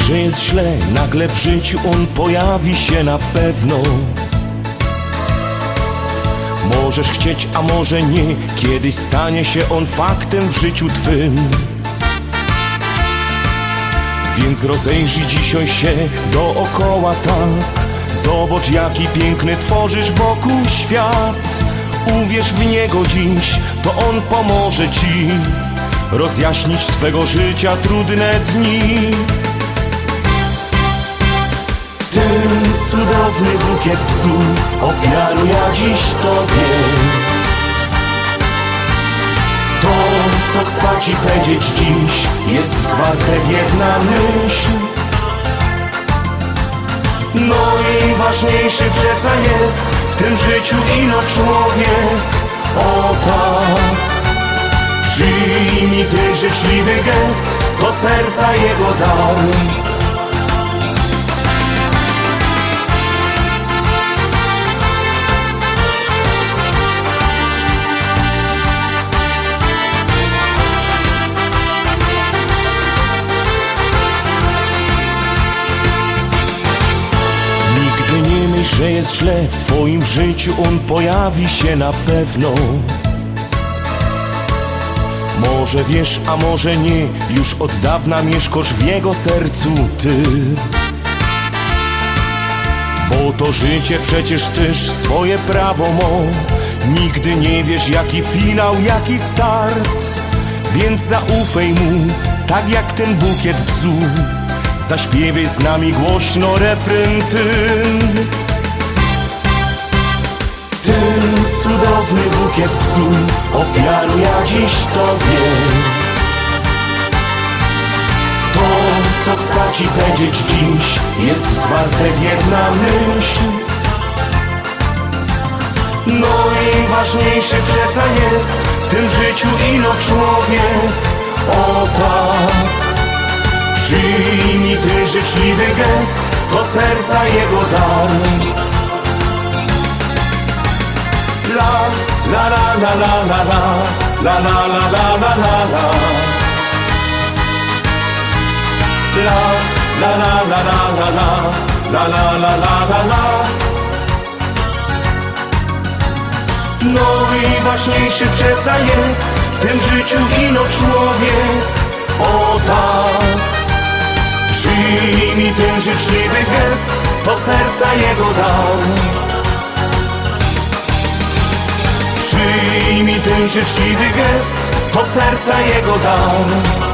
że jest źle, nagle w życiu on pojawi się na pewno. Możesz chcieć, a może nie, kiedyś stanie się on faktem w życiu twym. Więc rozejrzyj dzisiaj się dookoła tak. Zobacz, jaki piękny tworzysz wokół świat. Uwierz w niego dziś, to on pomoże ci rozjaśnić twego życia trudne dni. Ten cudowny bukiet bzu ofiaruję dziś tobie. To, co chcę ci powiedzieć dziś, jest zwarte w jedna myśl. No i ważniejszy przeca jest w tym życiu ino człowiek. O tak, przyjmij ty życzliwy gest, to serca jego dar. Nie myśl, że jest źle, w twoim życiu on pojawi się na pewno. Może wiesz, a może nie, już od dawna mieszkasz w jego sercu ty. Bo to życie przecież też swoje prawo ma. Nigdy nie wiesz, jaki finał, jaki start. Więc zaufaj mu, tak jak ten bukiet bzu. Zaśpiewaj z nami głośno refren ten. Ten cudowny bukiet bzu ofiaruję dziś tobie. To, co chcę ci powiedzieć dziś, jest zwarte w jedna myśl. No i ważniejszy przeca jest w tym życiu ino człowiek. O tak, przyjmij ty życzliwy gest, to serca jego dar. La la la la la la la la la la la la la. La la la la la la la la la la la la. No i ważniejszy przeca jest w tym życiu ino człowiek. O tak, przyjmij ten życzliwy gest, to serca jego dar. Przyjmij ten życzliwy gest, to serca jego dar.